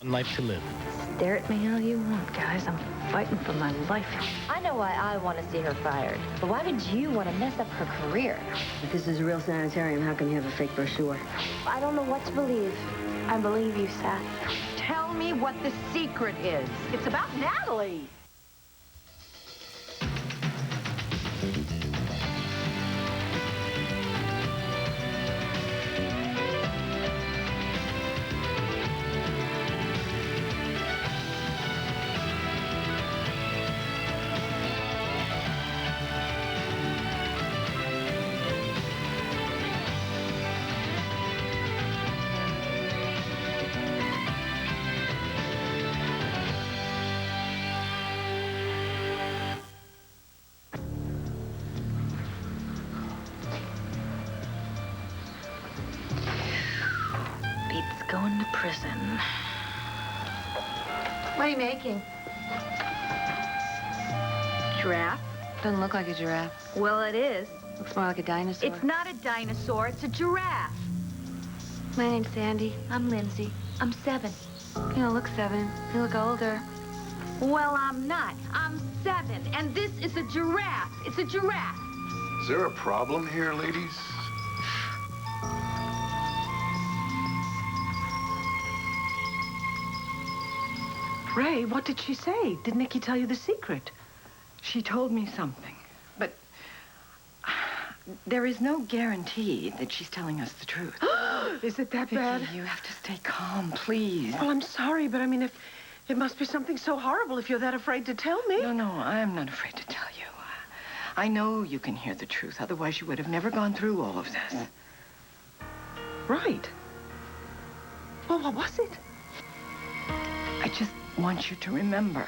One life to live. Stare at me all you want, guys. I'm fighting for my life. I know why I want to see her fired. But why would you want to mess up her career? If this is a real sanitarium, how come you have a fake brochure? I don't know what to believe. I believe you, Seth. Tell me what the secret is. It's about Natalie. Going to prison. What are you making? Giraffe? Doesn't look like a giraffe. Well, it is. Looks more like a dinosaur. It's not a dinosaur. It's a giraffe. My name's Sandy. I'm Lindsay. I'm 7. You don't look 7. You look older. Well, I'm not. I'm 7. And this is a giraffe. It's a giraffe. Is there a problem here, ladies? Ray, what did she say? Did Nikki tell you the secret? She told me something, but there is no guarantee that she's telling us the truth. Is it that bad? Vicky, you have to stay calm, please. Well, I'm sorry, but I mean, if it must be something so horrible if you're that afraid to tell me. No, I'm not afraid to tell you. I know you can hear the truth. Otherwise, you would have never gone through all of this. Right. Well, what was it? I just want you to remember,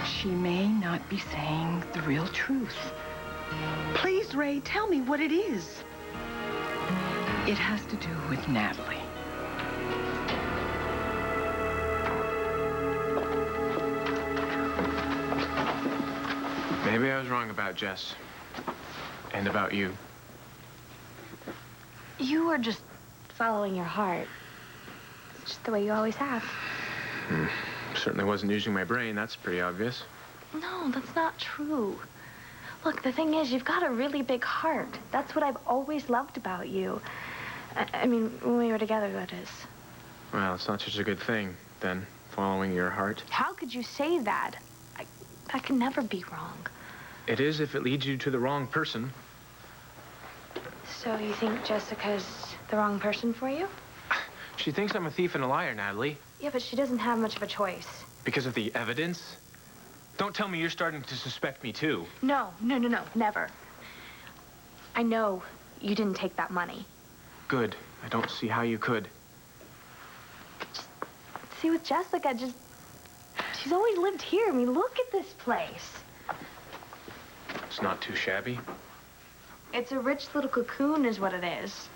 she may not be saying the real truth. Please, Ray, tell me what it is. It has to do with Natalie. Maybe I was wrong about Jess. And about you. You were just following your heart. It's just the way you always have. Certainly wasn't using my brain. That's pretty obvious. No, that's not true. Look, the thing is, you've got a really big heart. That's what I've always loved about you. I mean, when we were together, that is. Well, it's not such a good thing, then, following your heart. How could you say that? I can never be wrong. It is if it leads you to the wrong person. So you think Jessica's the wrong person for you? She thinks I'm a thief and a liar, Natalie. Yeah, but she doesn't have much of a choice. Because of the evidence? Don't tell me you're starting to suspect me, too. No, never. I know you didn't take that money. Good. I don't see how you could. See, with Jessica, she's always lived here. I mean, look at this place. It's not too shabby. It's a rich little cocoon is what it is.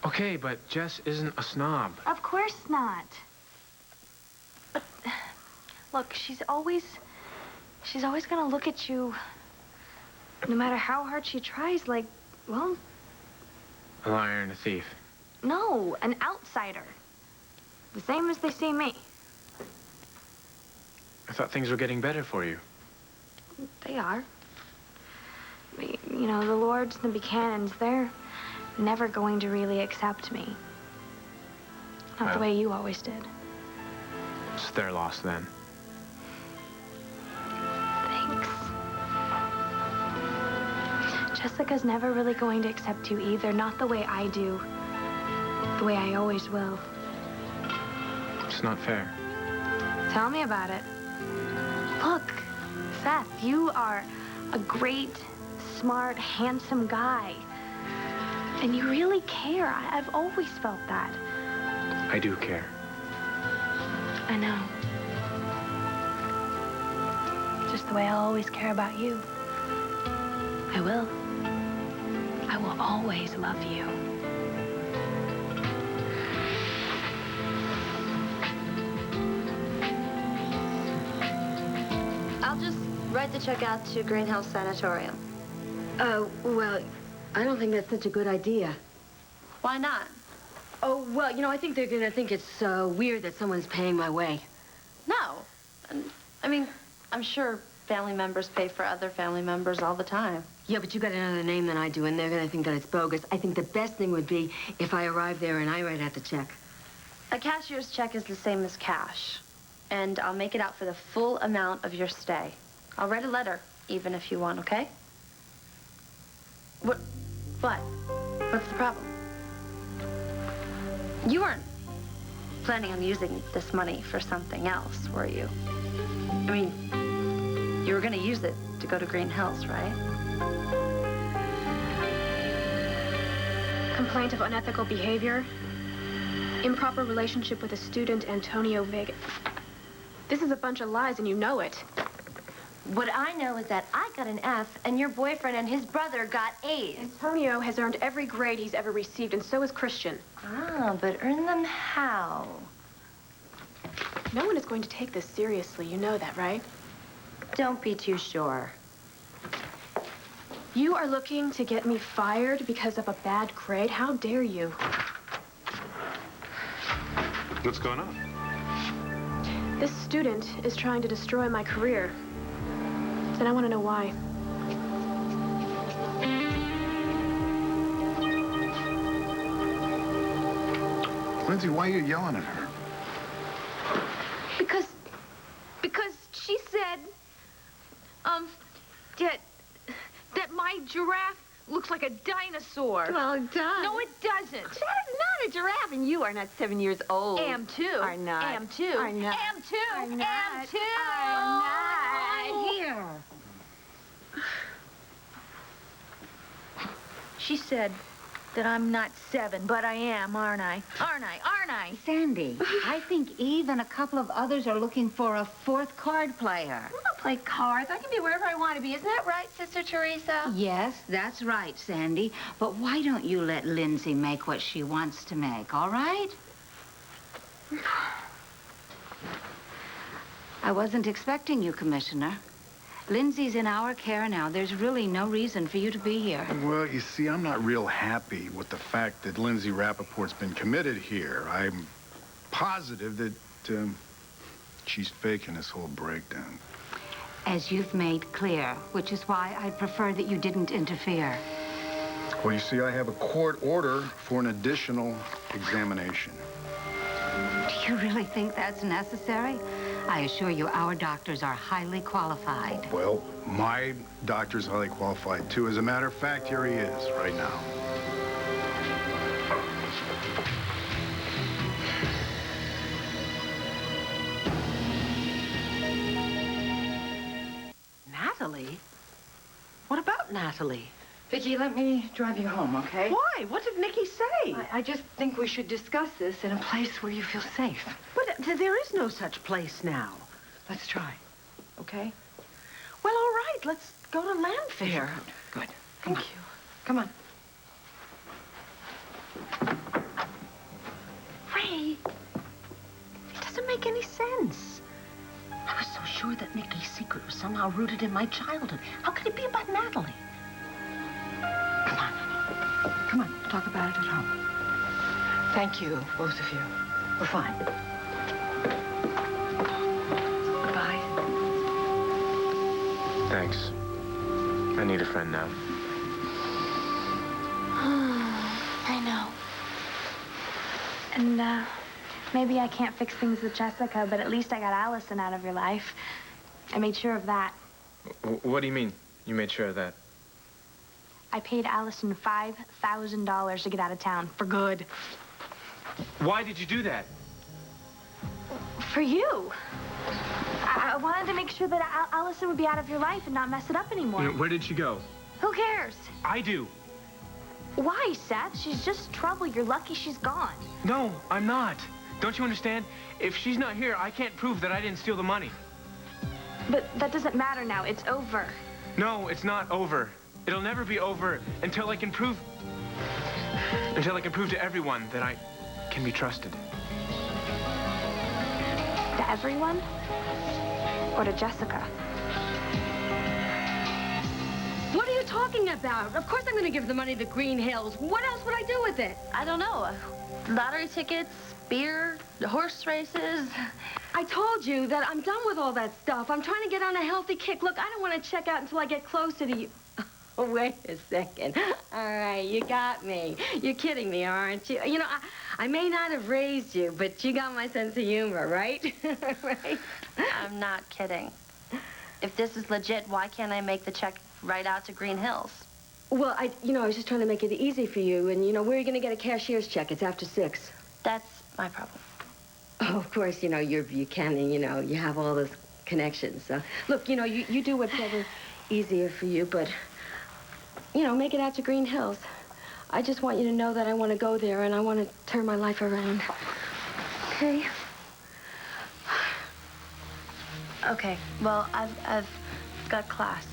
Okay, but Jess isn't a snob. Of course not. But, look, she's always gonna look at you, no matter how hard she tries, like, well... A liar and a thief. No, an outsider. The same as they see me. I thought things were getting better for you. They are. You know, the Lords and the Buchanans, they're never going to really accept me. Not the way you always did. It's their loss, then. Thanks. Jessica's never really going to accept you either. Not the way I do. The way I always will. It's not fair. Tell me about it. Look, Seth, you are a great, smart, handsome guy. And you really care. I've always felt that. I do care. I know. Just the way I'll always care about you. I will. I will always love you. I'll just write the check out to Greenhouse Sanatorium. Well, I don't think that's such a good idea. Why not? Oh, well, I think they're gonna think it's weird that someone's paying my way. No. I mean, I'm sure family members pay for other family members all the time. Yeah, but you got another name than I do, and they're gonna think that it's bogus. I think the best thing would be if I arrive there and I write out the check. A cashier's check is the same as cash. And I'll make it out for the full amount of your stay. I'll write a letter, even if you want, okay? What? What's the problem? You weren't planning on using this money for something else, were you? I mean, you were gonna use it to go to Green Hills, right? Complaint of unethical behavior. Improper relationship with a student, Antonio Vega. This is a bunch of lies, and you know it. What I know is that I got an F, and your boyfriend and his brother got A's. Antonio has earned every grade he's ever received, and so has Christian. Ah, but earn them how? No one is going to take this seriously. You know that, right? Don't be too sure. You are looking to get me fired because of a bad grade? How dare you? What's going on? This student is trying to destroy my career. And I want to know why. Lindsay, why are you yelling at her? Because she said, that my giraffe looks like a dinosaur. Well done. No, it doesn't. That is not a giraffe, and you are not 7 years old. Am too. Are not. Am too. Are not. Am too. Are not. Am too. Are not. Here. She said that I'm not 7, but I am, aren't I? Aren't I? Aren't I? Sandy, I think Eve and a couple of others are looking for a 4th card player. I don't play cards. I can be wherever I want to be. Isn't that right, Sister Teresa? Yes, that's right, Sandy. But why don't you let Lindsay make what she wants to make, all right? I wasn't expecting you, Commissioner. Lindsay's in our care now. There's really no reason for you to be here. Well, you see, I'm not real happy with the fact that Lindsay Rappaport's been committed here. I'm positive that she's faking this whole breakdown. As you've made clear, which is why I prefer that you didn't interfere. Well, you see, I have a court order for an additional examination. Do you really think that's necessary? I assure you, our doctors are highly qualified. Well, my doctor's highly qualified, too. As a matter of fact, here he is right now. Natalie? What about Natalie? Vicki, let me drive you home, okay? Why? What did Nikki say? I just think we should discuss this in a place where you feel safe. But there is no such place now. Let's try, okay? Well, all right. Let's go to Landfair. Good. Thank you. Come on. Ray, it doesn't make any sense. I was so sure that Nikki's secret was somehow rooted in my childhood. How could it be about Natalie? Come on, honey. Come on, talk about it at home. Thank you, both of you. We're fine. Goodbye. Thanks. I need a friend now. I know. And, maybe I can't fix things with Jessica, but at least I got Allison out of your life. I made sure of that. What do you mean, you made sure of that? I paid Allison $5,000 to get out of town, for good. Why did you do that? For you. I wanted to make sure that Allison would be out of your life and not mess it up anymore. Where did she go? Who cares? I do. Why, Seth? She's just trouble. You're lucky she's gone. No, I'm not. Don't you understand? If she's not here, I can't prove that I didn't steal the money. But that doesn't matter now. It's over. No, it's not over. It'll never be over until I can prove to everyone that I can be trusted. To everyone? Or to Jessica? What are you talking about? Of course I'm going to give the money to Green Hills. What else would I do with it? I don't know. Lottery tickets, beer, horse races. I told you that I'm done with all that stuff. I'm trying to get on a healthy kick. Look, I don't want to check out until I get closer to you. Oh, wait a second. All right, you got me. You're kidding me, aren't you? You know, I may not have raised you, but you got my sense of humor, right? Right? I'm not kidding. If this is legit, why can't I make the check right out to Green Hills? Well, I was just trying to make it easy for you. And, where are you going to get a cashier's check? It's after 6. That's my problem. Oh, of course, you're Buchanan, you have all those connections. Look, you do whatever's easier for you, but, make it out to Green Hills. I just want you to know that I want to go there and I want to turn my life around. Okay? Okay, well, I've got class,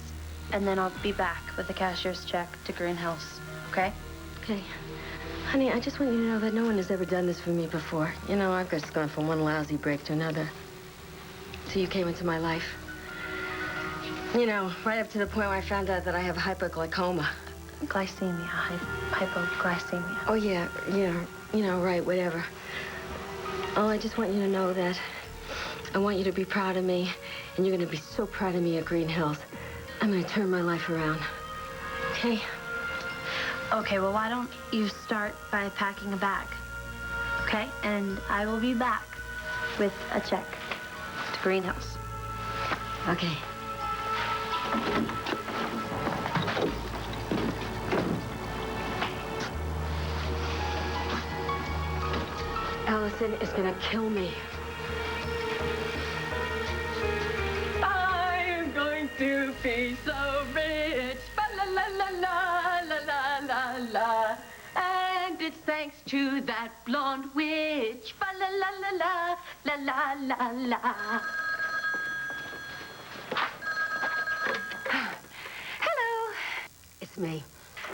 and then I'll be back with the cashier's check to Green Hills, okay? Okay. Honey, I just want you to know that no one has ever done this for me before. I've just gone from one lousy break to another. So you came into my life. Right up to the point where I found out that I have hypoglycemia. Glycemia, hypoglycemia. Oh, yeah, right, whatever. Oh, I just want you to know that I want you to be proud of me, and you're going to be so proud of me at Green Hills. I'm going to turn my life around. Okay? Okay, well, why don't you start by packing a bag, okay? And I will be back with a check to Green Hills. Okay. Allison is going to kill me. I'm going to be so rich. La la la la la la la la. And it's thanks to that blonde witch. Fa la la la la la la la la. Hello. It's me.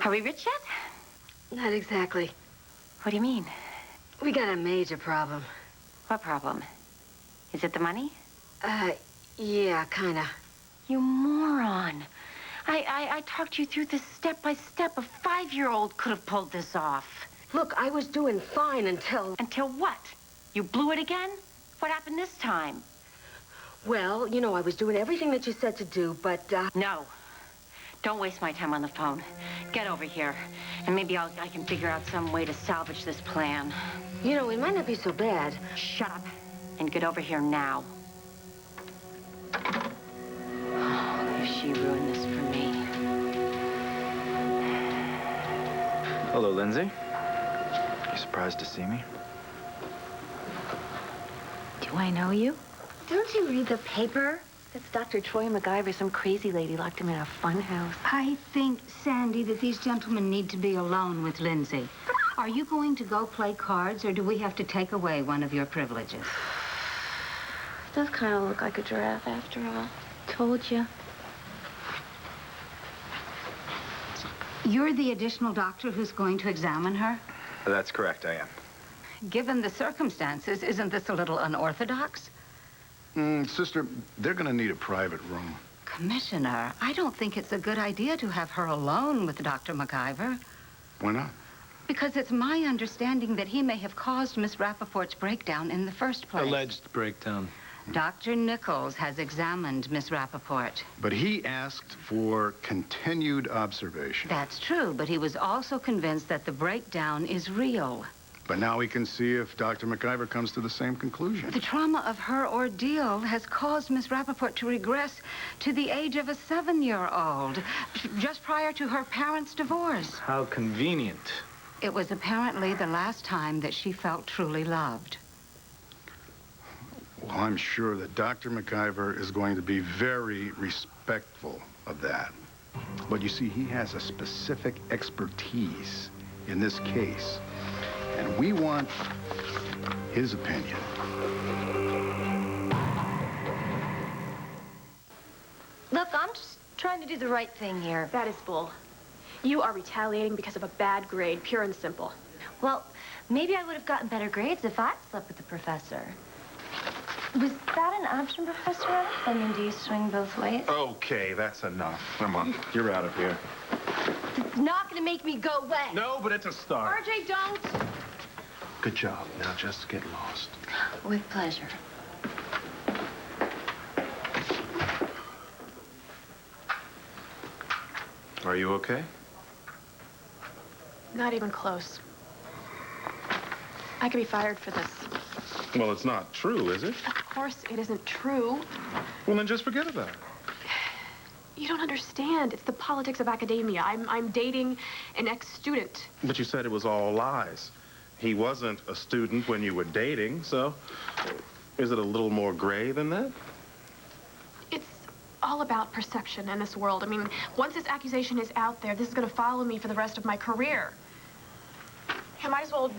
Are we rich yet? Not exactly. What do you mean? We got a major problem. What problem? Is it the money? Yeah, kind of. You moron. I talked you through this step by step. A 5-year-old could have pulled this off. Look, I was doing fine until... Until what? You blew it again? What happened this time? Well, I was doing everything that you said to do, but, No. Don't waste my time on the phone. Get over here, and maybe I can figure out some way to salvage this plan. it might not be so bad. Shut up and get over here now. Oh, if she ruined this for me. Hello, Lindsay. You surprised to see me? Do I know you? Don't you read the paper? It's Dr. Troy MacGyver. Some crazy lady locked him in a fun house. I think, Sandy, that these gentlemen need to be alone with Lindsay. Are you going to go play cards, or do we have to take away one of your privileges? It does kind of look like a giraffe after all. Told you. You're the additional doctor who's going to examine her? That's correct, I am. Given the circumstances, isn't this a little unorthodox? Sister, they're going to need a private room. Commissioner, I don't think it's a good idea to have her alone with Dr. MacGyver. Why not? Because it's my understanding that he may have caused Miss Rappaport's breakdown in the first place. Alleged breakdown. Dr. Nichols has examined Miss Rappaport. But he asked for continued observation. That's true, but he was also convinced that the breakdown is real. But now we can see if Dr. MacGyver comes to the same conclusion. The trauma of her ordeal has caused Miss Rappaport to regress to the age of a 7-year-old, just prior to her parents' divorce. How convenient. It was apparently the last time that she felt truly loved. Well, I'm sure that Dr. MacGyver is going to be very respectful of that. But you see, he has a specific expertise in this case. And we want his opinion. Look, I'm just trying to do the right thing here. That is bull. You are retaliating because of a bad grade, pure and simple. Well, maybe I would have gotten better grades if I'd slept with the professor. Was that an option, Professor? I mean, do you swing both ways? Okay, that's enough. Come on, you're out of here. to make me go away. No, but it's a start. RJ, don't. Good job. Now just get lost. With pleasure. Are you okay? Not even close. I could be fired for this. Well, it's not true, is it? Of course it isn't true. Well, then just forget about it. You don't understand. It's the politics of academia. I'm dating an ex-student. But you said it was all lies. He wasn't a student when you were dating, so is it a little more gray than that? It's all about perception in this world. I mean, once this accusation is out there, this is going to follow me for the rest of my career. I might as well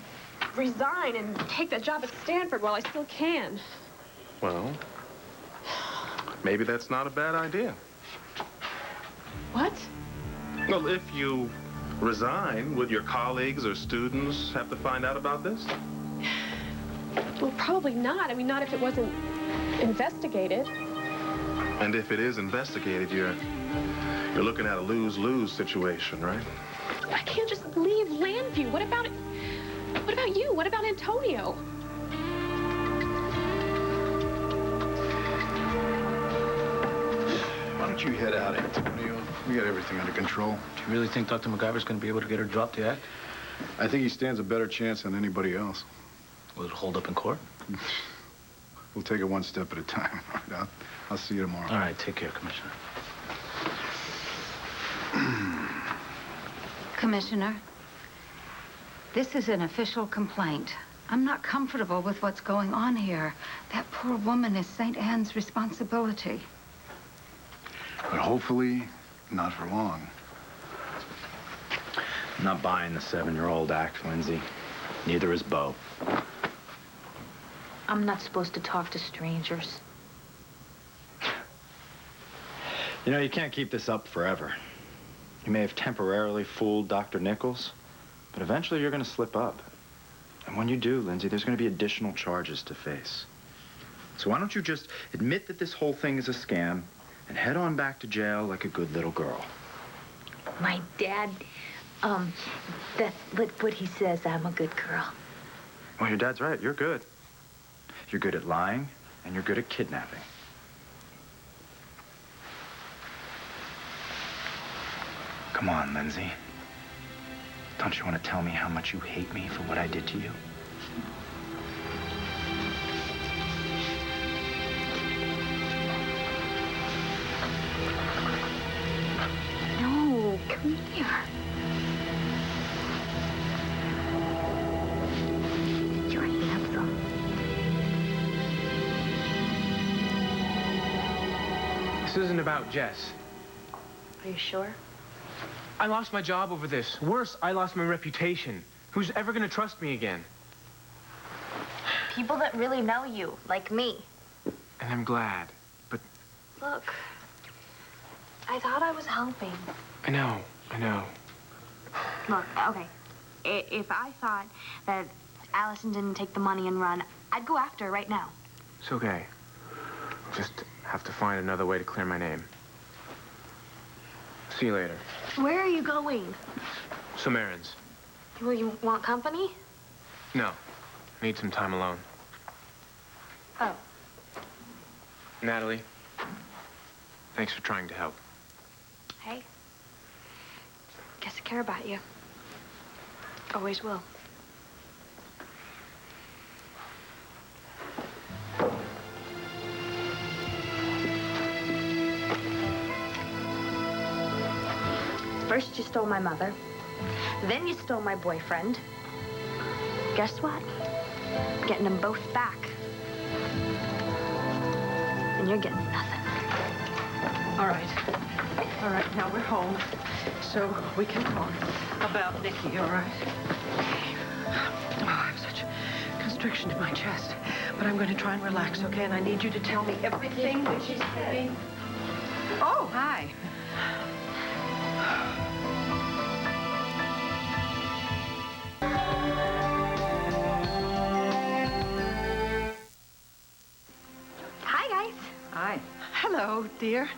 resign and take that job at Stanford while I still can. Well, maybe that's not a bad idea. What? Well, if you resign, would your colleagues or students have to find out about this? Well, probably not. I mean, not if it wasn't investigated. And if it is investigated, you're looking at a lose-lose situation, right? I can't just leave Landview. What about you? What about Antonio? Why don't you head out, Antonio? We got everything under control. Do you really think Dr. MacGyver's going to be able to get her dropped the act? I think he stands a better chance than anybody else. Will it hold up in court? We'll take it one step at a time. All right, I'll see you tomorrow. All right, take care, Commissioner. Commissioner, this is an official complaint. I'm not comfortable with what's going on here. That poor woman is St. Anne's responsibility. But hopefully, not for long. I'm not buying the 7-year-old act, Lindsay. Neither is Bo. I'm not supposed to talk to strangers. You know, you can't keep this up forever. You may have temporarily fooled Dr. Nichols, but eventually you're going to slip up. And when you do, Lindsay, there's going to be additional charges to face. So why don't you just admit that this whole thing is a scam and head on back to jail like a good little girl? My dad, that's what he says. I'm a good girl. Well, your dad's right. You're good. You're good at lying, and you're good at kidnapping. Come on, Lindsay. Don't you want to tell me how much you hate me for what I did to you? No, come here. You're handsome. This isn't about Jess. Are you sure? I lost my job over this. Worse, I lost my reputation. Who's ever going to trust me again? People that really know you, like me. And I'm glad, but Look, I thought I was helping. I know. Look, okay. If I thought that Allison didn't take the money and run, I'd go after her right now. It's okay. Just have to find another way to clear my name. See you later. Where are you going? Some errands. Well, you want company? No. Need some time alone. Oh. Natalie, thanks for trying to help. Hey. Guess I care about you. Always will. First you stole my mother. Then you stole my boyfriend. Guess what? I'm getting them both back. And you're getting nothing. All right, now we're home, so we can talk about Nikki, all right? Oh, I have such constriction in my chest, but I'm going to try and relax, okay? And I need you to tell me everything that she's saying. Oh, hi. Hi, guys. Hi. Hello, dear.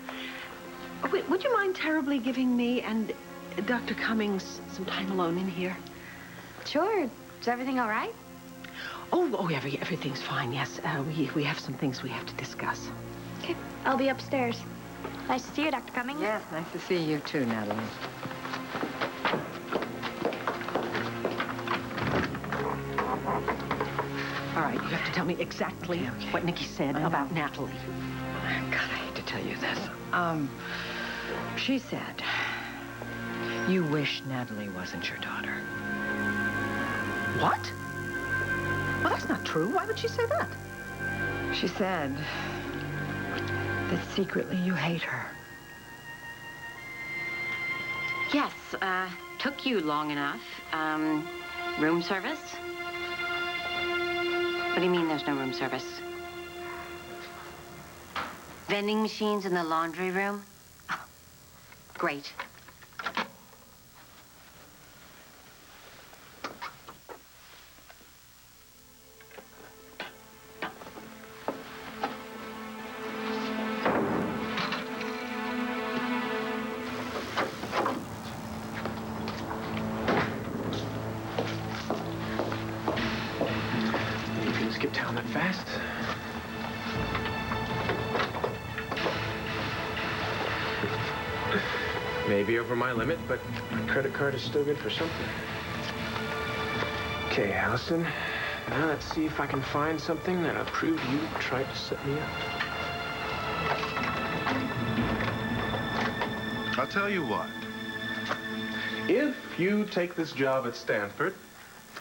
Would you mind terribly giving me and Dr. Cummings some time alone in here? Sure. Is everything all right? Oh, everything's fine, yes. We have some things we have to discuss. Okay. I'll be upstairs. Nice to see you, Dr. Cummings. Yes, nice to see you too, Natalie. All right, you have to tell me exactly what Nikki said about Natalie. God, I hate to tell you this. She said, you wish Natalie wasn't your daughter. What? Well, that's not true. Why would she say that? She said that secretly you hate her. Yes, took you long enough. Room service? What do you mean there's no room service? Vending machines in the laundry room? Oh, great. You can skip town that fast? Maybe over my limit, but my credit card is still good for something. Okay, Allison. Now let's see if I can find something that'll prove you tried to set me up. I'll tell you what. If you take this job at Stanford,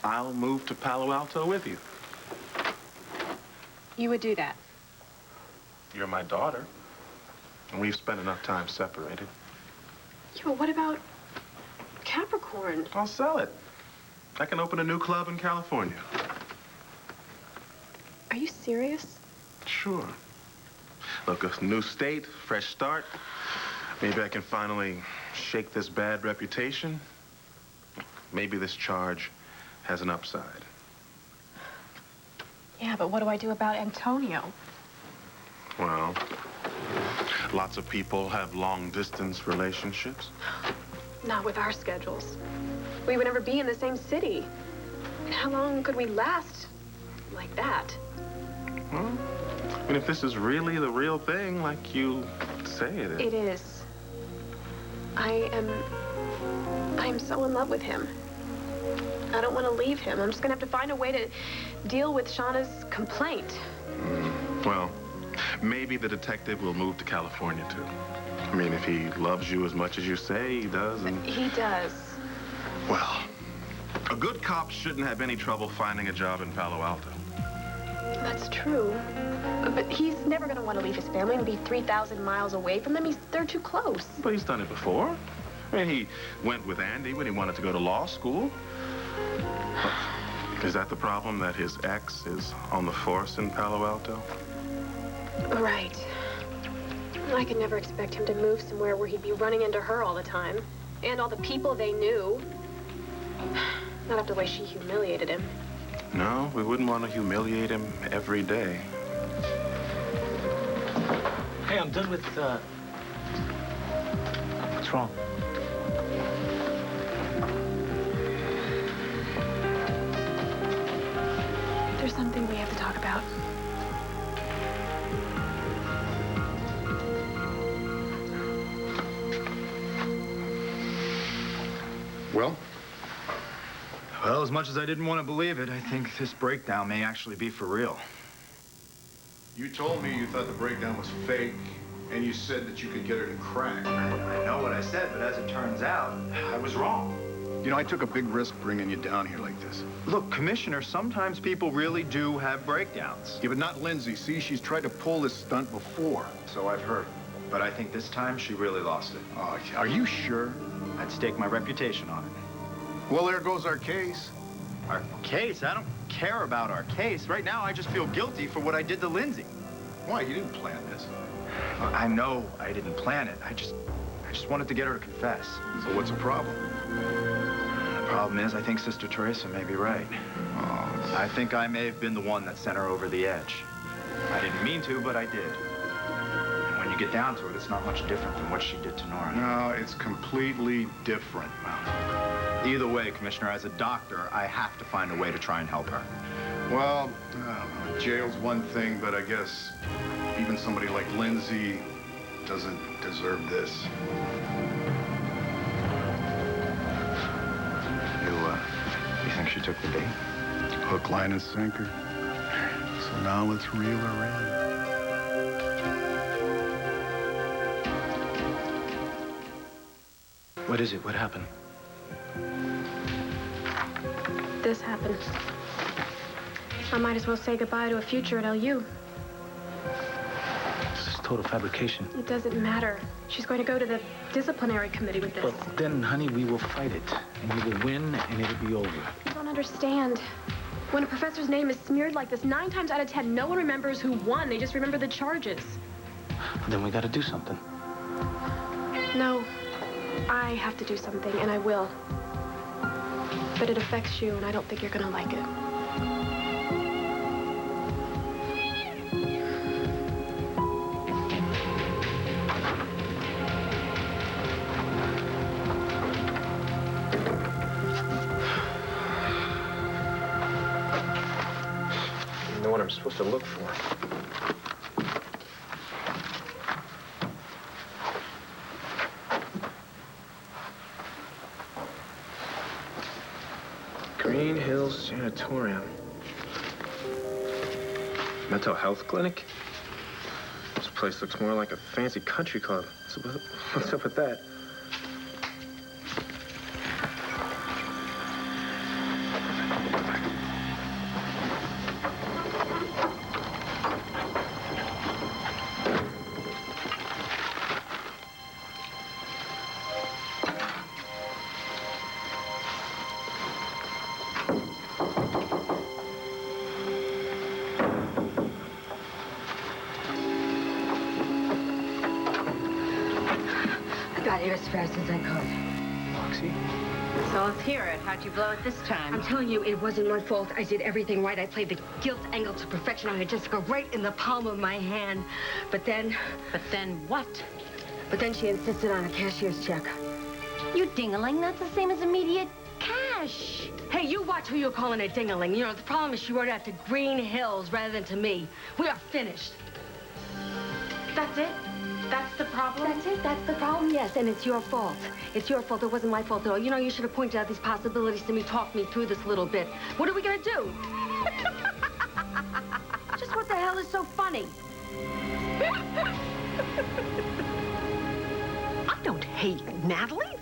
I'll move to Palo Alto with you. You would do that? You're my daughter, and we've spent enough time separated. Yeah, but what about Capricorn? I'll sell it. I can open a new club in California. Are you serious? Sure. Look, a new state, fresh start. Maybe I can finally shake this bad reputation. Maybe this charge has an upside. Yeah, but what do I do about Antonio? Well, lots of people have long-distance relationships. Not with our schedules. We would never be in the same city. And how long could we last like that? Well, I mean, if this is really the real thing, like you say it is. It is. I am so in love with him. I don't want to leave him. I'm just gonna have to find a way to deal with Shauna's complaint. Well, maybe the detective will move to California, too. I mean, if he loves you as much as you say he does, and... He does. Well, a good cop shouldn't have any trouble finding a job in Palo Alto. That's true. But he's never gonna want to leave his family and be 3,000 miles away from them. They're too close. But he's done it before. I mean, he went with Andy when he wanted to go to law school. Is that the problem, that his ex is on the force in Palo Alto? Right. I could never expect him to move somewhere where he'd be running into her all the time. And all the people they knew. Not after the way she humiliated him. No, we wouldn't want to humiliate him every day. Hey, I'm done with, What's wrong? There's something we have to talk about. Well? Well, as much as I didn't want to believe it, I think this breakdown may actually be for real. You told me you thought the breakdown was fake, and you said that you could get her to crack. I know what I said, but as it turns out, I was wrong. You know, I took a big risk bringing you down here like this. Look, Commissioner, sometimes people really do have breakdowns. Yeah, but not Lindsay. See, she's tried to pull this stunt before. So I've heard. But I think this time she really lost it. Oh, are you sure? I'd stake my reputation on it. Well, there goes our case. Our case? I don't care about our case. Right now, I just feel guilty for what I did to Lindsay. Why? You didn't plan this. I know I didn't plan it. I just wanted to get her to confess. So what's the problem? The problem is, I think Sister Teresa may be right. Oh, I think I may have been the one that sent her over the edge. I didn't mean to, but I did. And when when you get down to it, it's not much different than what she did to Nora. No, it's completely different. Either way, Commissioner, as a doctor, I have to find a way to try and help her. Well, I don't know, jail's one thing, but I guess even somebody like Lindsay doesn't deserve this. You think she took the bait? Hook, line, and sinker. So now let's reel her in. What is it? What happened? This happened. I might as well say goodbye to a future at LU. This is total fabrication. It doesn't matter. She's going to go to the disciplinary committee with this. But then, honey, we will fight it. And we will win, and it'll be over. You don't understand. When a professor's name is smeared like this, 9 times out of 10, no one remembers who won. They just remember the charges. Then we got to do something. No. I have to do something, and I will. But it affects you, and I don't think you're gonna like it. You know what I'm supposed to look for. Green Hills Sanatorium. Mental health clinic? This place looks more like a fancy country club. What's up with that? Got here as fast as I could. Foxy? So let's hear it. How'd you blow it this time? I'm telling you, it wasn't my fault. I did everything right. I played the guilt angle to perfection. I had Jessica right in the palm of my hand. But then... But then what? But then she insisted on a cashier's check. You ding-a-ling, that's the same as immediate cash. Hey, you watch who you're calling a ding-a-ling. You know, the problem is she wrote out to Green Hills rather than to me. We are finished. That's it? That's the problem? That's it. That's the problem, yes. And it's your fault. It's your fault. It wasn't my fault at all. You know, you should have pointed out these possibilities to me, talked me through this a little bit. What are we going to do? Just what the hell is so funny? I don't hate Natalie.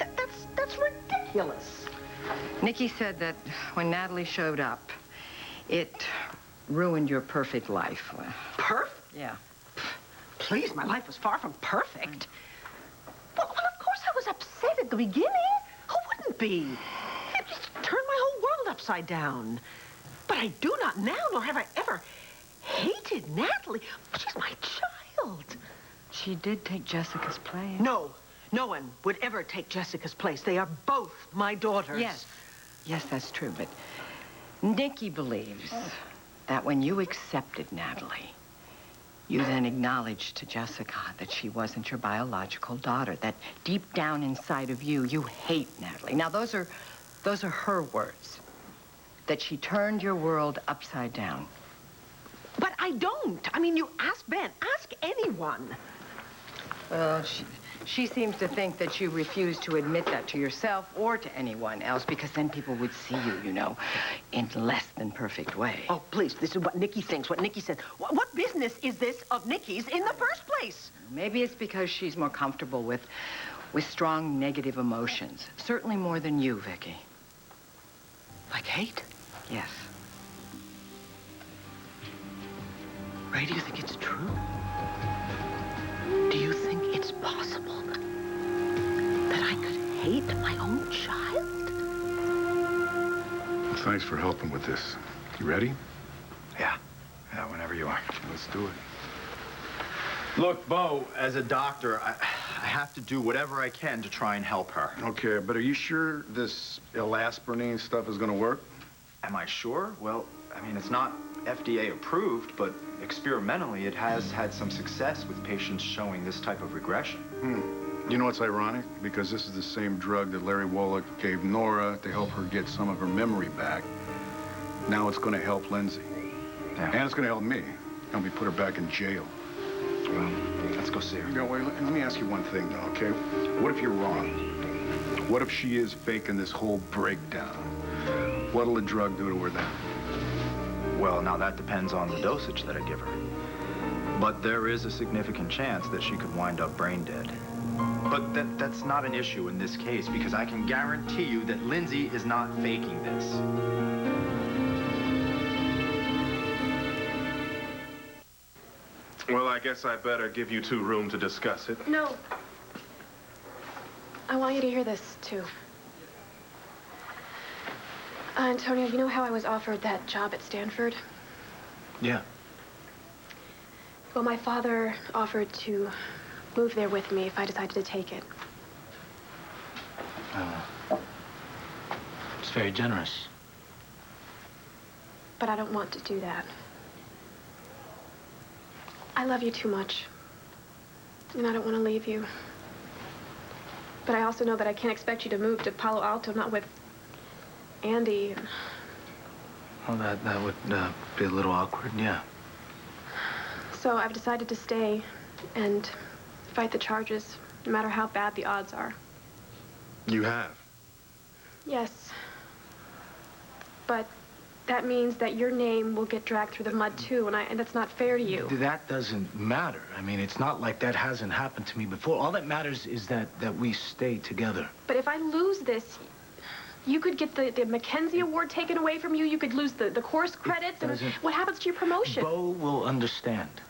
That's ridiculous. Nikki said that when Natalie showed up, it ruined your perfect life. Perfect? Yeah. Please, my life was far from perfect. Well, of course I was upset at the beginning. Who wouldn't be? It just turned my whole world upside down. But I do not now, nor have I ever hated Natalie. She's my child. She did take Jessica's place. No one would ever take Jessica's place. They are both my daughters. Yes, that's true, but Nikki believes that when you accepted Natalie, you then acknowledged to Jessica that she wasn't your biological daughter, that deep down inside of you, you hate Natalie. Now, those are her words, that she turned your world upside down. But I don't. I mean, you ask Ben, ask anyone. Well, she seems to think that you refuse to admit that to yourself or to anyone else, because then people would see you, you know, in less than perfect way. Oh, please, this is what Nikki thinks, what Nikki says. What business is this of Nikki's in the first place? Maybe it's because she's more comfortable with strong negative emotions. Certainly more than you, Vicky. Like hate? Yes. Ray, do you think it's true? Do you think it's possible that I could hate my own child? Thanks for helping with this. You ready? Yeah, whenever you are. Let's do it. Look, Bo, as a doctor, I have to do whatever I can to try and help her. Okay, but are you sure this elasperine stuff is going to work? Am I sure? Well, I mean, it's not FDA approved, but experimentally it has had some success with patients showing this type of regression. You know what's ironic? Because this is the same drug that Larry Wallach gave Nora to help her get some of her memory back. Now it's going to help Lindsay. Yeah. And it's going to help me. Help me put her back in jail. Well, let's go see her. No, wait, let me ask you one thing, though, okay? What if you're wrong? What if she is faking this whole breakdown? What'll the drug do to her then? Well, now that depends on the dosage that I give her. But there is a significant chance that she could wind up brain dead. But that's not an issue in this case, because I can guarantee you that Lindsay is not faking this. Well, I guess I better give you two room to discuss it. No. I want you to hear this, too. Antonio, you know how I was offered that job at Stanford? Yeah. Well, my father offered to move there with me if I decided to take it. It's very generous. But I don't want to do that. I love you too much. And I don't want to leave you. But I also know that I can't expect you to move to Palo Alto, not with Andy. Well, that would be a little awkward, yeah. So I've decided to stay and fight the charges, no matter how bad the odds are. You have? Yes. But that means that your name will get dragged through the mud, too, and that's not fair to you. That doesn't matter. I mean, it's not like that hasn't happened to me before. All that matters is that we stay together. But if I lose this, you could get the Mackenzie Award taken away from you. You could lose the course credits. And what happens to your promotion? Bo will understand,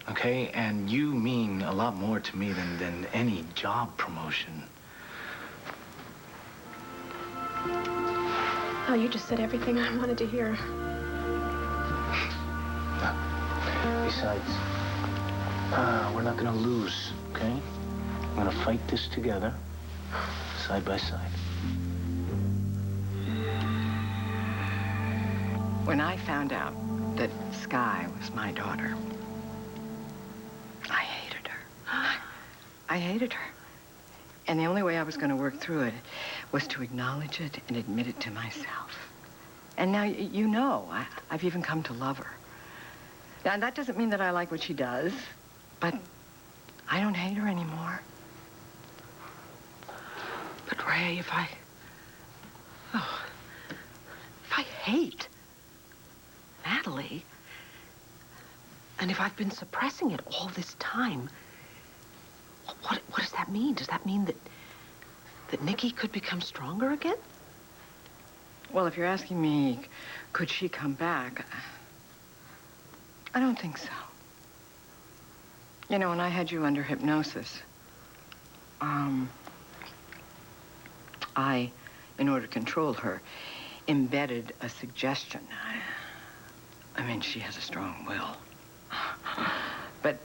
okay? And you mean a lot more to me than any job promotion. Oh, you just said everything I wanted to hear. Besides, we're not gonna lose, okay? I'm gonna fight this together, side by side. When I found out that Sky was my daughter, I hated her. I hated her. And the only way I was going to work through it was to acknowledge it and admit it to myself. And now, you know, I've even come to love her. Now, that doesn't mean that I like what she does, but I don't hate her anymore. But, Ray, if I hate Natalie, and if I've been suppressing it all this time, what does that mean? Does that mean that Nikki could become stronger again? Well, if you're asking me, could she come back? I don't think so. You know, when I had you under hypnosis, I, in order to control her, embedded a suggestion. I mean, she has a strong will. But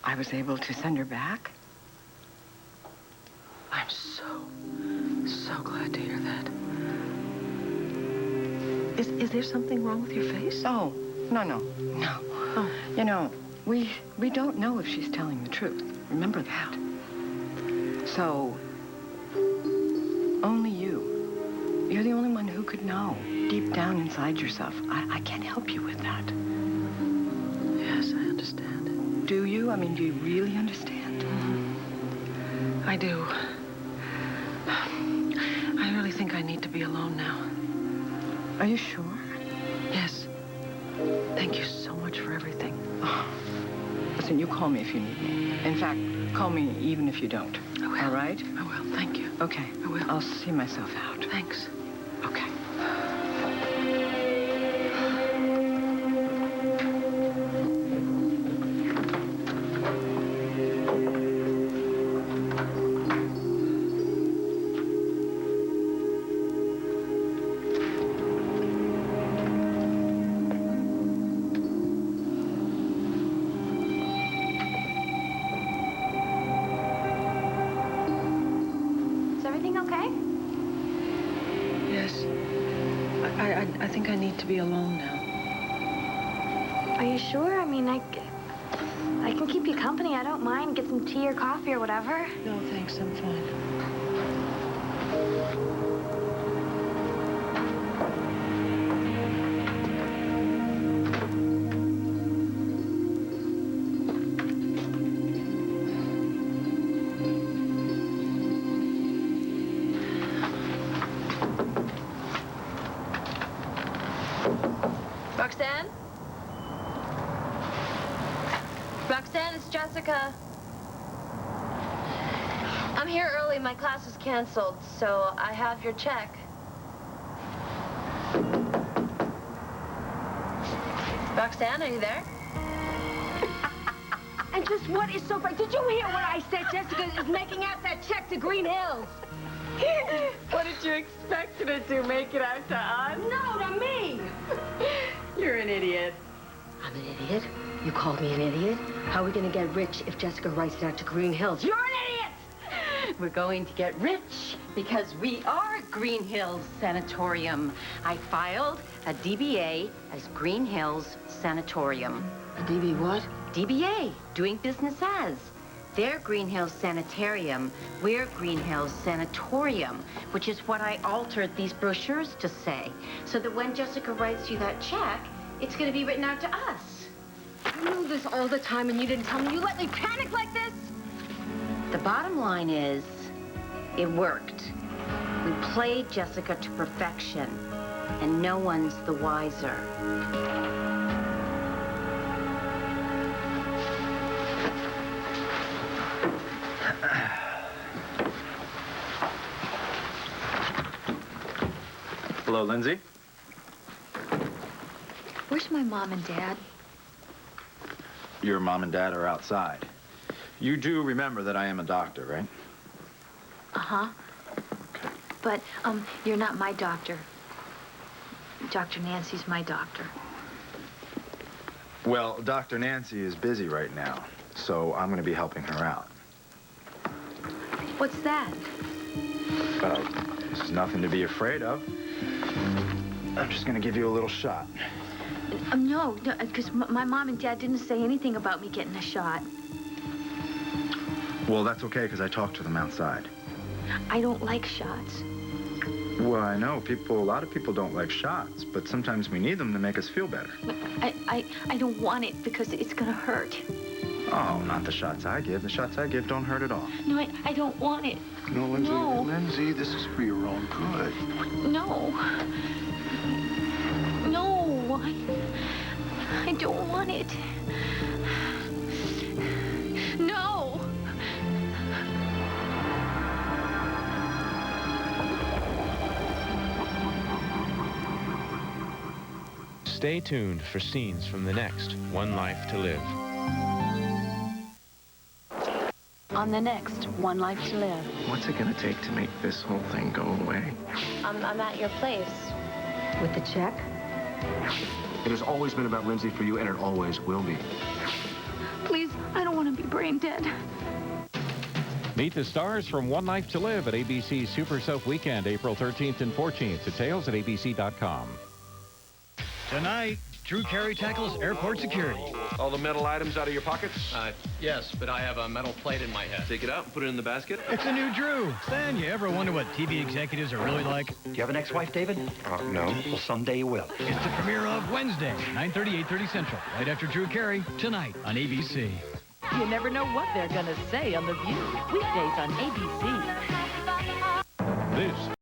I was able to send her back. I'm so glad to hear that. Is there something wrong with your face? Oh, no. Oh. You know, we don't know if she's telling the truth. Remember that. So, only you. You're the only one who could know, deep down inside yourself. I can't help you with that. Yes, I understand. Do you? I mean, do you really understand? Mm-hmm. I do. I really think I need to be alone now. Are you sure? Yes. Thank you so much for everything. Oh. Listen, you call me if you need me. In fact, call me even if you don't. I will. All right? I will. Thank you. Okay. I will. I'll see myself out. Thanks. Okay. Is everything okay? Yes. I think I need to be alone now. Are you sure? I mean, I can keep you company. I don't mind. Get some tea or coffee or whatever. No, thanks. I'm fine. Roxanne? Roxanne, it's Jessica. I'm here early. My class was canceled, so I have your check. Roxanne, are you there? And just what is so great? Did you hear what I said? Jessica is making out that check to Green Hills. What did you expect her to do? Make it out to us? No, to me. You're an idiot. I'm an idiot? You called me an idiot? How are we going to get rich if Jessica writes it out to Green Hills? You're an idiot! We're going to get rich because we are Green Hills Sanatorium. I filed a DBA as Green Hills Sanatorium. A DB what? DBA, doing business as. They're Green Hills Sanitarium. We're Green Hills Sanatorium, which is what I altered these brochures to say, so that when Jessica writes you that check, it's going to be written out to us. You knew this all the time and you didn't tell me. You let me panic like this? The bottom line is, it worked. We played Jessica to perfection, and no one's the wiser. Hello, Lindsay. Where's my mom and dad? Your mom and dad are outside. You do remember that I am a doctor, right? Uh-huh. Okay. But, you're not my doctor. Dr. Nancy's my doctor. Well, Dr. Nancy is busy right now, so I'm going to be helping her out. What's that? Well, there's nothing to be afraid of. I'm just going to give you a little shot. No, because my mom and dad didn't say anything about me getting a shot. Well, that's okay, because I talked to them outside. I don't like shots. Well, I know a lot of people don't like shots, but sometimes we need them to make us feel better. I don't want it because it's gonna hurt. Oh, not the shots I give. The shots I give don't hurt at all. No, I don't want it. No, Lindsay. No. Lindsay, this is for your own good. No. No, I don't want it. No. Stay tuned for scenes from the next One Life to Live. On the next One Life to Live. What's it gonna take to make this whole thing go away? I'm at your place. With the check? It has always been about Lindsay for you, and it always will be. Please, I don't want to be brain dead. Meet the stars from One Life to Live at ABC's Super Soap Weekend, April 13th and 14th. Details at abc.com. Tonight, Drew Carey tackles airport security. All the metal items out of your pockets? Yes, but I have a metal plate in my head. Take it out and put it in the basket? It's a new Drew. Stan, you ever wonder what TV executives are really like? Do you have an ex-wife, David? No. Well, someday you will. It's the premiere of Wednesday, 9:30, 8:30 Central, right after Drew Carey, tonight on ABC. You never know what they're going to say on The View. Weekdays on ABC. This